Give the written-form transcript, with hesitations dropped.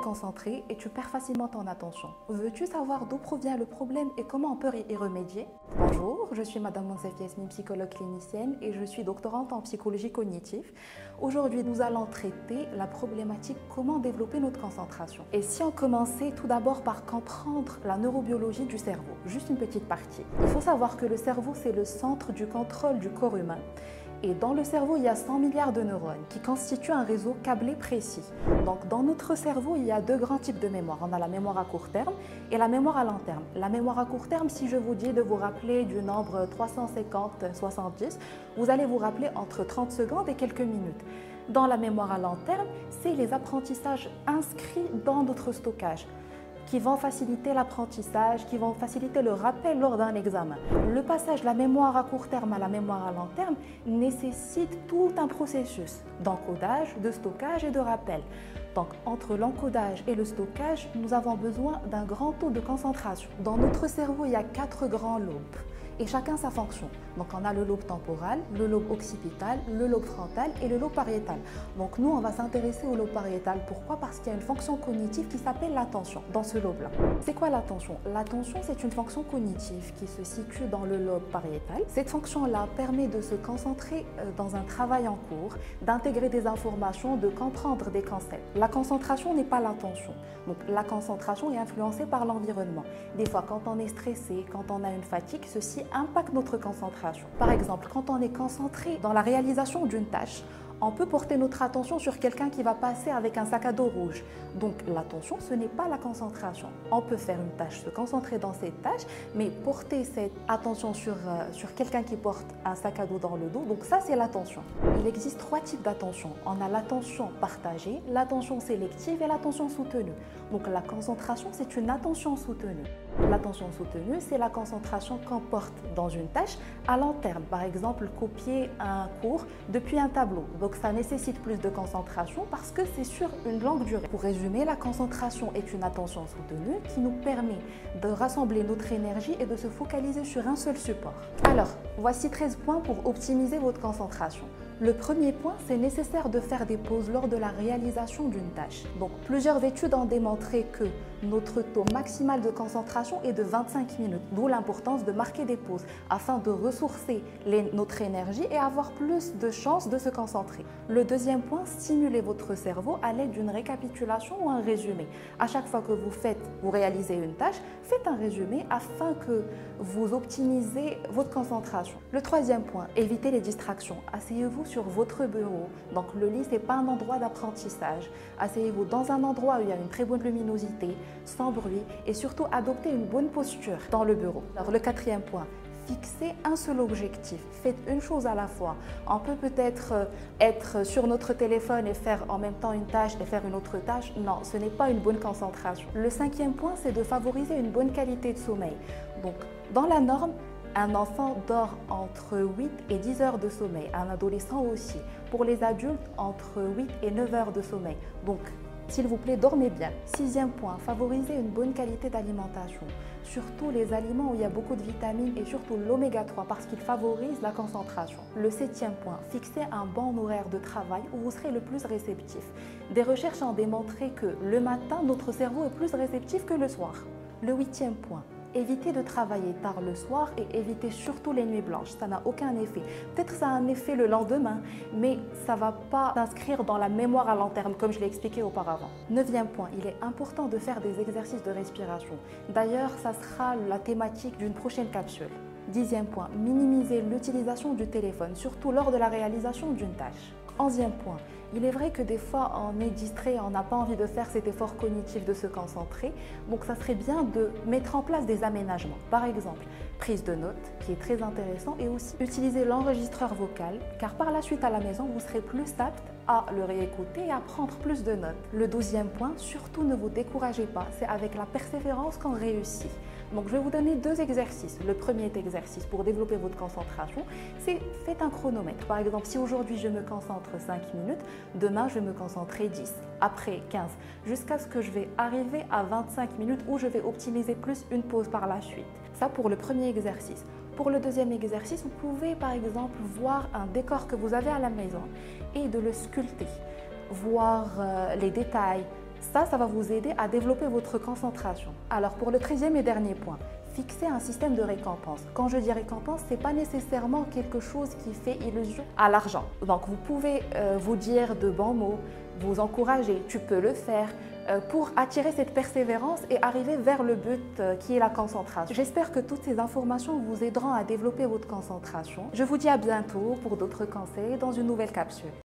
concentré et tu perds facilement ton attention. Veux-tu savoir d'où provient le problème et comment on peut y remédier? Bonjour, je suis Madame Monsef Yasmine, psychologue clinicienne et je suis doctorante en psychologie cognitive. Aujourd'hui, nous allons traiter la problématique comment développer notre concentration. Et si on commençait tout d'abord par comprendre la neurobiologie du cerveau, juste une petite partie. Il faut savoir que le cerveau, c'est le centre du contrôle du corps humain. Et dans le cerveau, il y a 100 milliards de neurones qui constituent un réseau câblé précis. Donc dans notre cerveau, il y a deux grands types de mémoire. On a la mémoire à court terme et la mémoire à long terme. La mémoire à court terme, si je vous dis de vous rappeler du nombre 350-70, vous allez vous rappeler entre 30 secondes et quelques minutes. Dans la mémoire à long terme, c'est les apprentissages inscrits dans notre stockage, qui vont faciliter l'apprentissage, qui vont faciliter le rappel lors d'un examen. Le passage de la mémoire à court terme à la mémoire à long terme nécessite tout un processus d'encodage, de stockage et de rappel. Donc, entre l'encodage et le stockage, nous avons besoin d'un grand taux de concentration. Dans notre cerveau, il y a 4 grands lobes et chacun sa fonction. Donc on a le lobe temporal, le lobe occipital, le lobe frontal et le lobe pariétal. Donc nous, on va s'intéresser au lobe pariétal. Pourquoi? Parce qu'il y a une fonction cognitive qui s'appelle l'attention dans ce lobe-là. C'est quoi l'attention? L'attention, c'est une fonction cognitive qui se situe dans le lobe pariétal. Cette fonction-là permet de se concentrer dans un travail en cours, d'intégrer des informations, de comprendre des concepts. La concentration n'est pas l'attention. Donc la concentration est influencée par l'environnement. Des fois, quand on est stressé, quand on a une fatigue, ceci impacte notre concentration. Par exemple, quand on est concentré dans la réalisation d'une tâche, on peut porter notre attention sur quelqu'un qui va passer avec un sac à dos rouge. Donc l'attention, ce n'est pas la concentration. On peut faire une tâche, se concentrer dans cette tâche, mais porter cette attention sur quelqu'un qui porte un sac à dos dans le dos, donc ça c'est l'attention. Il existe 3 types d'attention. On a l'attention partagée, l'attention sélective et l'attention soutenue. Donc la concentration, c'est une attention soutenue. L'attention soutenue, c'est la concentration qu'on porte dans une tâche à long terme. Par exemple, copier un cours depuis un tableau. Donc ça nécessite plus de concentration parce que c'est sur une longue durée. Pour résumer, la concentration est une attention soutenue qui nous permet de rassembler notre énergie et de se focaliser sur un seul support. Alors, voici 13 points pour optimiser votre concentration. Le premier point, c'est nécessaire de faire des pauses lors de la réalisation d'une tâche. Donc, plusieurs études ont démontré que notre taux maximal de concentration est de 25 minutes, d'où l'importance de marquer des pauses afin de ressourcer notre énergie et avoir plus de chances de se concentrer. Le deuxième point, stimulez votre cerveau à l'aide d'une récapitulation ou un résumé. À chaque fois que vous réalisez une tâche, faites un résumé afin que vous optimisez votre concentration. Le troisième point, évitez les distractions. Asseyez-vous sur votre bureau. Donc le lit, ce n'est pas un endroit d'apprentissage. Asseyez-vous dans un endroit où il y a une très bonne luminosité, sans bruit et surtout adoptez une bonne posture dans le bureau. Alors le quatrième point, fixez un seul objectif. Faites une chose à la fois. On peut peut-être être sur notre téléphone et faire en même temps une tâche et faire une autre tâche. Non, ce n'est pas une bonne concentration. Le cinquième point, c'est de favoriser une bonne qualité de sommeil. Donc dans la norme, un enfant dort entre 8 et 10 heures de sommeil, un adolescent aussi. Pour les adultes, entre 8 et 9 heures de sommeil. Donc, s'il vous plaît, dormez bien. Sixième point, favorisez une bonne qualité d'alimentation. Surtout les aliments où il y a beaucoup de vitamines et surtout l'oméga 3 parce qu'il favorise la concentration. Le septième point, fixez un bon horaire de travail où vous serez le plus réceptif. Des recherches ont démontré que le matin, notre cerveau est plus réceptif que le soir. Le huitième point, évitez de travailler tard le soir et évitez surtout les nuits blanches. Ça n'a aucun effet. Peut-être ça a un effet le lendemain, mais ça ne va pas s'inscrire dans la mémoire à long terme, comme je l'ai expliqué auparavant. Neuvième point, il est important de faire des exercices de respiration. D'ailleurs, ça sera la thématique d'une prochaine capsule. Dixième point, minimiser l'utilisation du téléphone, surtout lors de la réalisation d'une tâche. Onzième point, il est vrai que des fois on est distrait, on n'a pas envie de faire cet effort cognitif de se concentrer, donc ça serait bien de mettre en place des aménagements. Par exemple, prise de notes, qui est très intéressant, et aussi utiliser l'enregistreur vocal, car par la suite à la maison, vous serez plus apte à le réécouter et à prendre plus de notes. Le 12e point, surtout ne vous découragez pas, c'est avec la persévérance qu'on réussit. Donc je vais vous donner 2 exercices. Le premier exercice pour développer votre concentration, c'est faites un chronomètre. Par exemple, si aujourd'hui je me concentre 5 minutes, demain je vais me concentrer 10, après 15, jusqu'à ce que je vais arriver à 25 minutes où je vais optimiser plus une pause par la suite. Ça pour le premier exercice. Pour le deuxième exercice, vous pouvez par exemple voir un décor que vous avez à la maison et de le sculpter, voir les détails, Ça va vous aider à développer votre concentration. Alors pour le 13e et dernier point, fixer un système de récompense. Quand je dis récompense, ce n'est pas nécessairement quelque chose qui fait illusion à l'argent. Donc vous pouvez vous dire de bons mots, vous encourager, tu peux le faire, pour attirer cette persévérance et arriver vers le but qui est la concentration. J'espère que toutes ces informations vous aideront à développer votre concentration. Je vous dis à bientôt pour d'autres conseils dans une nouvelle capsule.